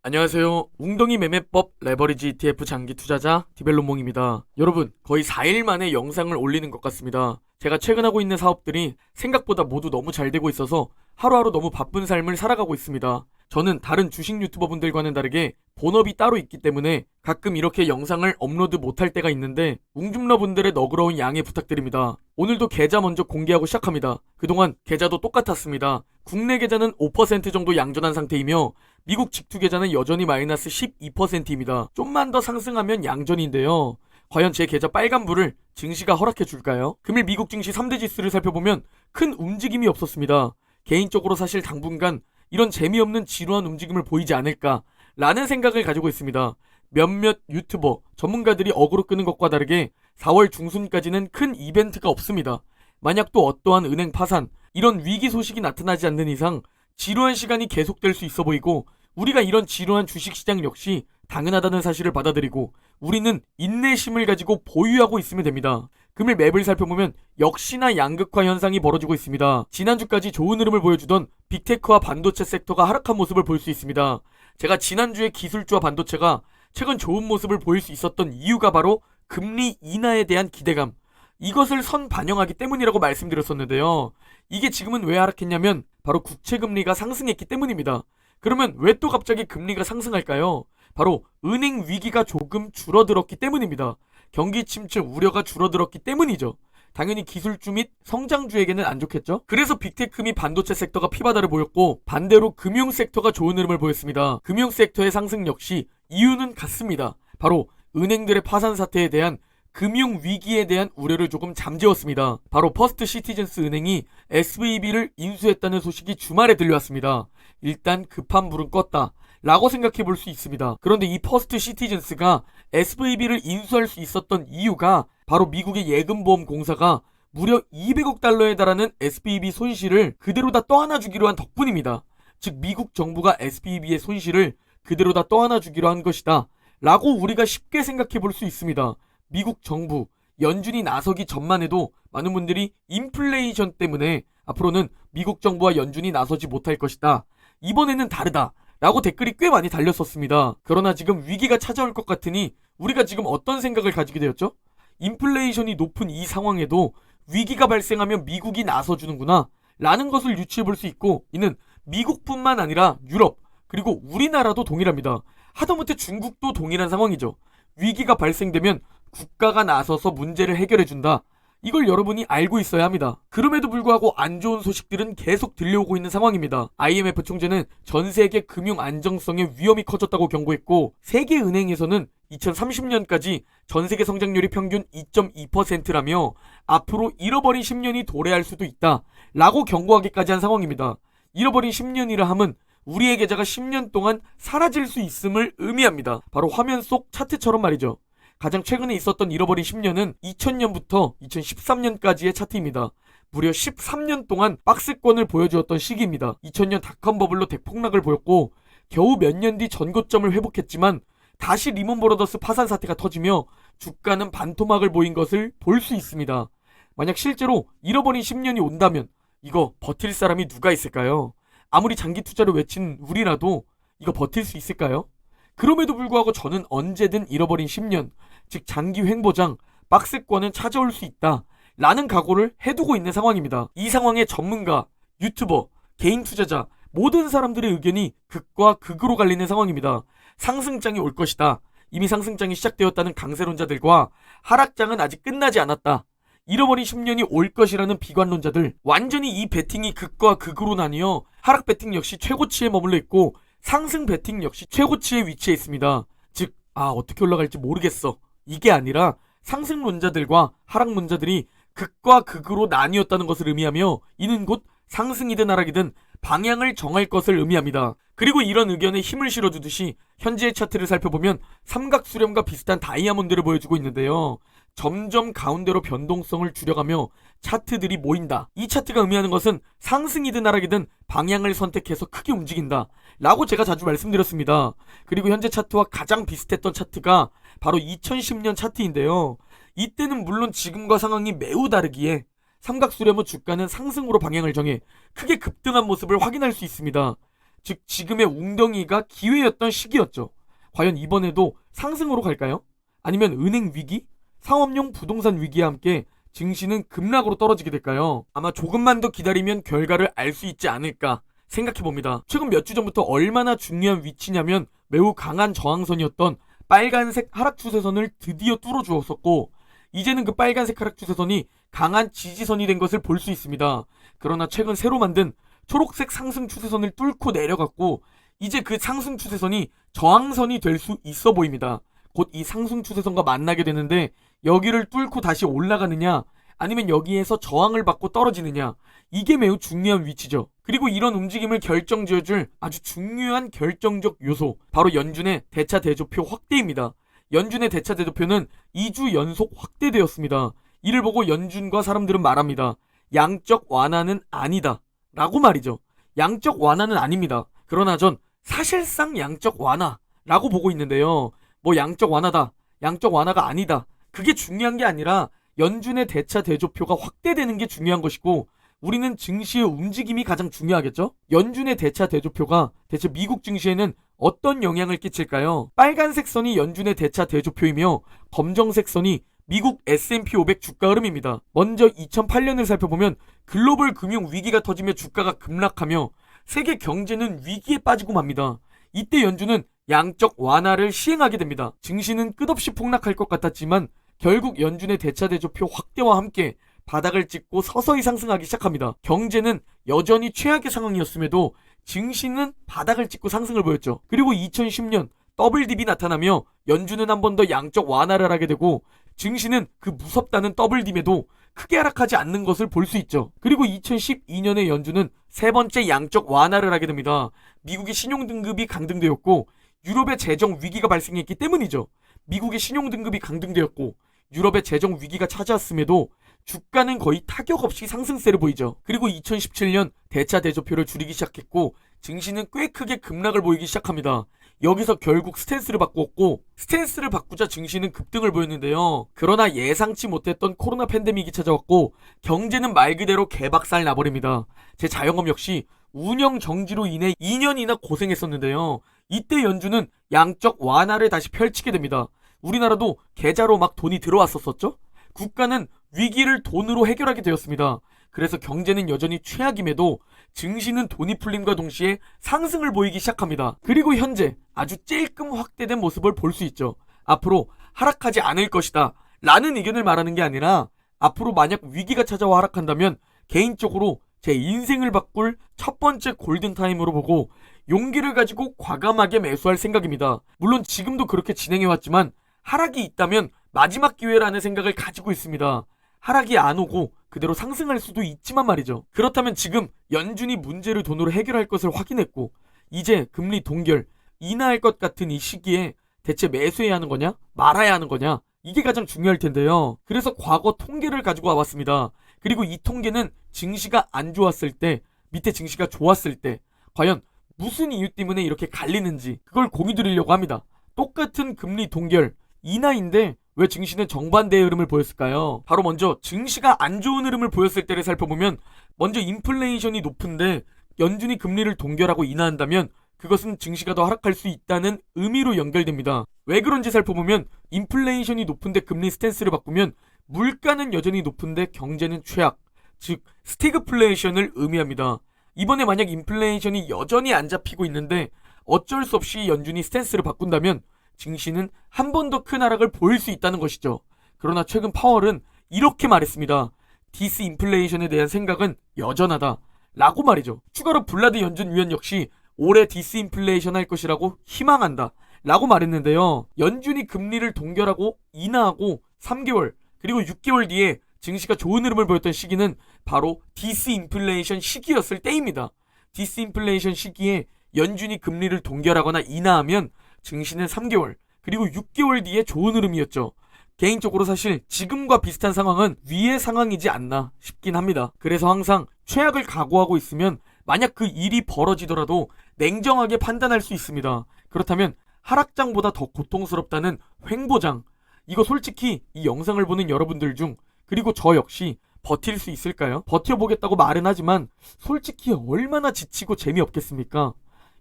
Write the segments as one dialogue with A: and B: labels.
A: 안녕하세요. 웅덩이 매매법 레버리지 ETF 장기 투자자 디벨론몽입니다. 여러분, 거의 4일 만에 영상을 올리는 것 같습니다. 제가 최근 하고 있는 사업들이 생각보다 모두 너무 잘 되고 있어서 하루하루 너무 바쁜 삶을 살아가고 있습니다. 저는 다른 주식 유튜버분들과는 다르게 본업이 따로 있기 때문에 가끔 이렇게 영상을 업로드 못할 때가 있는데 웅줌러분들의 너그러운 양해 부탁드립니다. 오늘도 계좌 먼저 공개하고 시작합니다. 그동안 계좌도 똑같았습니다. 국내 계좌는 5% 정도 양전한 상태이며 미국 직투 계좌는 여전히 마이너스 12%입니다. 좀만 더 상승하면 양전인데요. 과연 제 계좌 빨간불을 증시가 허락해 줄까요? 금일 미국 증시 3대 지수를 살펴보면 큰 움직임이 없었습니다. 개인적으로 사실 당분간 이런 재미없는 지루한 움직임을 보이지 않을까 라는 생각을 가지고 있습니다. 몇몇 유튜버, 전문가들이 어그로 끄는 것과 다르게 4월 중순까지는 큰 이벤트가 없습니다. 만약 또 어떠한 은행 파산, 이런 위기 소식이 나타나지 않는 이상 지루한 시간이 계속될 수 있어 보이고 우리가 이런 지루한 주식시장 역시 당연하다는 사실을 받아들이고 우리는 인내심을 가지고 보유하고 있으면 됩니다. 금일 맵을 살펴보면 역시나 양극화 현상이 벌어지고 있습니다. 지난주까지 좋은 흐름을 보여주던 빅테크와 반도체 섹터가 하락한 모습을 볼 수 있습니다. 제가 지난주에 기술주와 반도체가 최근 좋은 모습을 보일 수 있었던 이유가 바로 금리 인하에 대한 기대감, 이것을 선 반영하기 때문이라고 말씀드렸었는데요. 이게 지금은 왜 하락했냐면 바로 국채금리가 상승했기 때문입니다. 그러면 왜 또 갑자기 금리가 상승할까요? 바로 은행 위기가 조금 줄어들었기 때문입니다. 경기 침체 우려가 줄어들었기 때문이죠. 당연히 기술주 및 성장주에게는 안 좋겠죠? 그래서 빅테크 및 반도체 섹터가 피바다를 보였고 반대로 금융 섹터가 좋은 흐름을 보였습니다. 금융 섹터의 상승 역시 이유는 같습니다. 바로 은행들의 파산 사태에 대한 금융 위기에 대한 우려를 조금 잠재웠습니다. 바로 퍼스트 시티즌스 은행이 SVB를 인수했다는 소식이 주말에 들려왔습니다. 일단 급한 불은 껐다 라고 생각해 볼 수 있습니다. 그런데 이 퍼스트 시티즌스가 SVB를 인수할 수 있었던 이유가 바로 미국의 예금보험공사가 무려 200억 달러에 달하는 SVB 손실을 그대로 다 떠안아주기로 한 덕분입니다. 즉 미국 정부가 SVB의 손실을 그대로 다 떠안아주기로 한 것이다 라고 우리가 쉽게 생각해 볼 수 있습니다. 미국 정부, 연준이 나서기 전만 해도 많은 분들이 인플레이션 때문에 앞으로는 미국 정부와 연준이 나서지 못할 것이다. 이번에는 다르다. 라고 댓글이 꽤 많이 달렸었습니다. 그러나 지금 위기가 찾아올 것 같으니 우리가 지금 어떤 생각을 가지게 되었죠? 인플레이션이 높은 이 상황에도 위기가 발생하면 미국이 나서주는구나 라는 것을 유추해 볼 수 있고, 이는 미국뿐만 아니라 유럽 그리고 우리나라도 동일합니다. 하다못해 중국도 동일한 상황이죠. 위기가 발생되면 국가가 나서서 문제를 해결해준다. 이걸 여러분이 알고 있어야 합니다. 그럼에도 불구하고 안 좋은 소식들은 계속 들려오고 있는 상황입니다. IMF 총재는 전 세계 금융 안정성의 위험이 커졌다고 경고했고, 세계은행에서는 2030년까지 전 세계 성장률이 평균 2.2%라며 앞으로 잃어버린 10년이 도래할 수도 있다 라고 경고하기까지 한 상황입니다. 잃어버린 10년이라 함은 우리의 계좌가 10년 동안 사라질 수 있음을 의미합니다. 바로 화면 속 차트처럼 말이죠. 가장 최근에 있었던 잃어버린 10년은 2000년부터 2013년까지의 차트입니다. 무려 13년 동안 박스권을 보여주었던 시기입니다. 2000년 닷컴 버블로 대폭락을 보였고 겨우 몇 년 뒤 전고점을 회복했지만 다시 리먼 브러더스 파산 사태가 터지며 주가는 반토막을 보인 것을 볼 수 있습니다. 만약 실제로 잃어버린 10년이 온다면 이거 버틸 사람이 누가 있을까요? 아무리 장기 투자를 외친 우리라도 이거 버틸 수 있을까요? 그럼에도 불구하고 저는 언제든 잃어버린 10년, 즉 장기 횡보장, 박스권은 찾아올 수 있다 라는 각오를 해두고 있는 상황입니다. 이 상황에 전문가, 유튜버, 개인 투자자 모든 사람들의 의견이 극과 극으로 갈리는 상황입니다. 상승장이 올 것이다. 이미 상승장이 시작되었다는 강세론자들과 하락장은 아직 끝나지 않았다. 잃어버린 10년이 올 것이라는 비관론자들, 완전히 이 베팅이 극과 극으로 나뉘어 하락 베팅 역시 최고치에 머물러 있고 상승 베팅 역시 최고치에 위치해 있습니다. 즉, 어떻게 올라갈지 모르겠어. 이게 아니라 상승론자들과 하락론자들이 극과 극으로 나뉘었다는 것을 의미하며 이는 곧 상승이든 하락이든 방향을 정할 것을 의미합니다. 그리고 이런 의견에 힘을 실어주듯이 현재의 차트를 살펴보면 삼각수렴과 비슷한 다이아몬드를 보여주고 있는데요. 점점 가운데로 변동성을 줄여가며 차트들이 모인다. 이 차트가 의미하는 것은 상승이든 하락이든 방향을 선택해서 크게 움직인다 라고 제가 자주 말씀드렸습니다. 그리고 현재 차트와 가장 비슷했던 차트가 바로 2010년 차트인데요. 이때는 물론 지금과 상황이 매우 다르기에 삼각수렴 후 주가는 상승으로 방향을 정해 크게 급등한 모습을 확인할 수 있습니다. 즉 지금의 웅덩이가 기회였던 시기였죠. 과연 이번에도 상승으로 갈까요? 아니면 은행 위기, 상업용 부동산 위기와 함께 증시는 급락으로 떨어지게 될까요? 아마 조금만 더 기다리면 결과를 알 수 있지 않을까 생각해봅니다. 최근 몇 주 전부터 얼마나 중요한 위치냐면 매우 강한 저항선이었던 빨간색 하락 추세선을 드디어 뚫어주었었고, 이제는 그 빨간색 하락 추세선이 강한 지지선이 된 것을 볼 수 있습니다. 그러나 최근 새로 만든 초록색 상승 추세선을 뚫고 내려갔고, 이제 그 상승 추세선이 저항선이 될 수 있어 보입니다. 곧 이 상승 추세선과 만나게 되는데, 여기를 뚫고 다시 올라가느냐 아니면 여기에서 저항을 받고 떨어지느냐, 이게 매우 중요한 위치죠. 그리고 이런 움직임을 결정지어줄 아주 중요한 결정적 요소, 바로 연준의 대차 대조표 확대입니다. 연준의 대차 대조표는 2주 연속 확대되었습니다. 이를 보고 연준과 사람들은 말합니다. 양적 완화는 아니다 라고 말이죠. 양적 완화는 아닙니다. 그러나 전 사실상 양적 완화라고 보고 있는데요. 뭐 양적 완화다, 양적 완화가 아니다, 그게 중요한 게 아니라 연준의 대차 대조표가 확대되는 게 중요한 것이고, 우리는 증시의 움직임이 가장 중요하겠죠? 연준의 대차 대조표가 대체 미국 증시에는 어떤 영향을 끼칠까요? 빨간색 선이 연준의 대차 대조표이며 검정색 선이 미국 S&P 500 주가 흐름입니다. 먼저 2008년을 살펴보면 글로벌 금융 위기가 터지며 주가가 급락하며 세계 경제는 위기에 빠지고 맙니다. 이때 연준은 양적 완화를 시행하게 됩니다. 증시는 끝없이 폭락할 것 같았지만 결국 연준의 대차 대조표 확대와 함께 바닥을 찍고 서서히 상승하기 시작합니다. 경제는 여전히 최악의 상황이었음에도 증시는 바닥을 찍고 상승을 보였죠. 그리고 2010년 더블 딥이 나타나며 연준은 한 번 더 양적 완화를 하게 되고, 증시는 그 무섭다는 더블 딥에도 크게 하락하지 않는 것을 볼 수 있죠. 그리고 2012년에 연준은 세 번째 양적 완화를 하게 됩니다. 미국의 신용등급이 강등되었고 유럽의 재정 위기가 발생했기 때문이죠. 미국의 신용등급이 강등되었고 유럽의 재정 위기가 찾아왔음에도 주가는 거의 타격 없이 상승세를 보이죠. 그리고 2017년 대차 대조표를 줄이기 시작했고 증시는 꽤 크게 급락을 보이기 시작합니다. 여기서 결국 스탠스를 바꾸었고, 스탠스를 바꾸자 증시는 급등을 보였는데요. 그러나 예상치 못했던 코로나 팬데믹이 찾아왔고 경제는 말 그대로 개박살 나버립니다. 제 자영업 역시 운영 정지로 인해 2년이나 고생했었는데요. 이때 연준은 양적 완화를 다시 펼치게 됩니다. 우리나라도 계좌로 막 돈이 들어왔었죠? 국가는 위기를 돈으로 해결하게 되었습니다. 그래서 경제는 여전히 최악임에도 증시는 돈이 풀림과 동시에 상승을 보이기 시작합니다. 그리고 현재 아주 찔끔 확대된 모습을 볼 수 있죠. 앞으로 하락하지 않을 것이다 라는 의견을 말하는 게 아니라, 앞으로 만약 위기가 찾아와 하락한다면 개인적으로 제 인생을 바꿀 첫 번째 골든타임으로 보고 용기를 가지고 과감하게 매수할 생각입니다. 물론 지금도 그렇게 진행해왔지만 하락이 있다면 마지막 기회라는 생각을 가지고 있습니다. 하락이 안 오고 그대로 상승할 수도 있지만 말이죠. 그렇다면 지금 연준이 문제를 돈으로 해결할 것을 확인했고 이제 금리 동결, 인하할 것 같은 이 시기에 대체 매수해야 하는 거냐 말아야 하는 거냐, 이게 가장 중요할 텐데요. 그래서 과거 통계를 가지고 와봤습니다. 그리고 이 통계는 증시가 안 좋았을 때, 밑에 증시가 좋았을 때 과연 무슨 이유 때문에 이렇게 갈리는지 그걸 공유 드리려고 합니다. 똑같은 금리 동결, 인하인데 왜 증시는 정반대의 흐름을 보였을까요? 바로 먼저 증시가 안 좋은 흐름을 보였을 때를 살펴보면, 먼저 인플레이션이 높은데 연준이 금리를 동결하고 인하한다면 그것은 증시가 더 하락할 수 있다는 의미로 연결됩니다. 왜 그런지 살펴보면 인플레이션이 높은데 금리 스탠스를 바꾸면 물가는 여전히 높은데 경제는 최악, 즉 스태그플레이션을 의미합니다. 이번에 만약 인플레이션이 여전히 안 잡히고 있는데 어쩔 수 없이 연준이 스탠스를 바꾼다면 증시는 한 번 더 큰 하락을 보일 수 있다는 것이죠. 그러나 최근 파월은 이렇게 말했습니다. 디스인플레이션에 대한 생각은 여전하다 라고 말이죠. 추가로 블라드 연준 위원 역시 올해 디스인플레이션 할 것이라고 희망한다 라고 말했는데요. 연준이 금리를 동결하고 인하하고 3개월 그리고 6개월 뒤에 증시가 좋은 흐름을 보였던 시기는 바로 디스인플레이션 시기였을 때입니다. 디스인플레이션 시기에 연준이 금리를 동결하거나 인하하면 증시는 3개월 그리고 6개월 뒤에 좋은 흐름이었죠. 개인적으로 사실 지금과 비슷한 상황은 위의 상황이지 않나 싶긴 합니다. 그래서 항상 최악을 각오하고 있으면 만약 그 일이 벌어지더라도 냉정하게 판단할 수 있습니다. 그렇다면 하락장보다 더 고통스럽다는 횡보장, 이거 솔직히 이 영상을 보는 여러분들 중 그리고 저 역시 버틸 수 있을까요? 버텨보겠다고 말은 하지만 솔직히 얼마나 지치고 재미없겠습니까?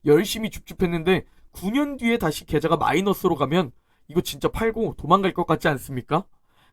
A: 열심히 줍줍했는데 9년 뒤에 다시 계좌가 마이너스로 가면 이거 진짜 팔고 도망갈 것 같지 않습니까?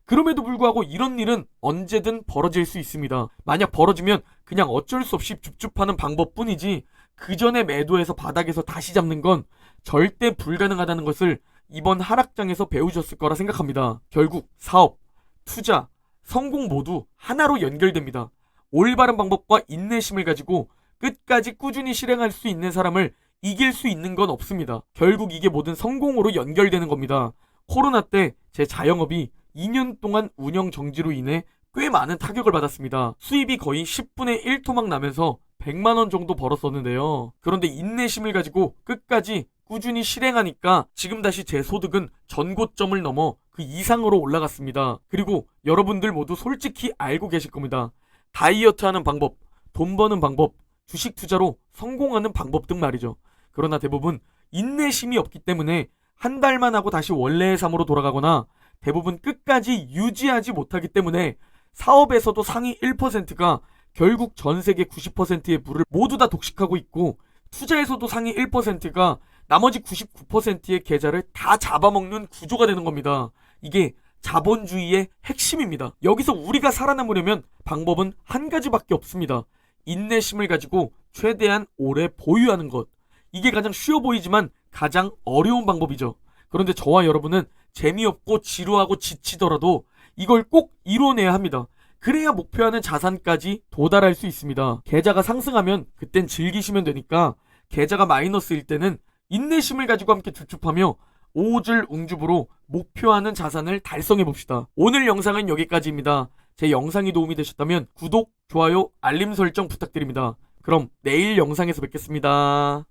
A: 그럼에도 불구하고 이런 일은 언제든 벌어질 수 있습니다. 만약 벌어지면 그냥 어쩔 수 없이 줍줍하는 방법뿐이지 그 전에 매도해서 바닥에서 다시 잡는 건 절대 불가능하다는 것을 이번 하락장에서 배우셨을 거라 생각합니다. 결국 사업, 투자, 성공 모두 하나로 연결됩니다. 올바른 방법과 인내심을 가지고 끝까지 꾸준히 실행할 수 있는 사람을 이길 수 있는 건 없습니다. 결국 이게 모든 성공으로 연결되는 겁니다. 코로나 때 제 자영업이 2년 동안 운영 정지로 인해 꽤 많은 타격을 받았습니다. 수입이 거의 10분의 1 토막 나면서 100만 원 정도 벌었었는데요. 그런데 인내심을 가지고 끝까지 꾸준히 실행하니까 지금 다시 제 소득은 전고점을 넘어 그 이상으로 올라갔습니다. 그리고 여러분들 모두 솔직히 알고 계실 겁니다. 다이어트 하는 방법, 돈 버는 방법, 주식 투자로 성공하는 방법 등 말이죠. 그러나 대부분 인내심이 없기 때문에 한 달만 하고 다시 원래의 삶으로 돌아가거나 대부분 끝까지 유지하지 못하기 때문에 사업에서도 상위 1%가 결국 전 세계 90%의 부를 모두 다 독식하고 있고 투자에서도 상위 1%가 나머지 99%의 계좌를 다 잡아먹는 구조가 되는 겁니다. 이게 자본주의의 핵심입니다. 여기서 우리가 살아남으려면 방법은 한 가지밖에 없습니다. 인내심을 가지고 최대한 오래 보유하는 것. 이게 가장 쉬워 보이지만 가장 어려운 방법이죠. 그런데 저와 여러분은 재미없고 지루하고 지치더라도 이걸 꼭 이뤄내야 합니다. 그래야 목표하는 자산까지 도달할 수 있습니다. 계좌가 상승하면 그땐 즐기시면 되니까 계좌가 마이너스일 때는 인내심을 가지고 함께 줍줍하며 오줄웅줍으로 목표하는 자산을 달성해봅시다. 오늘 영상은 여기까지입니다. 제 영상이 도움이 되셨다면 구독, 좋아요, 알림 설정 부탁드립니다. 그럼 내일 영상에서 뵙겠습니다.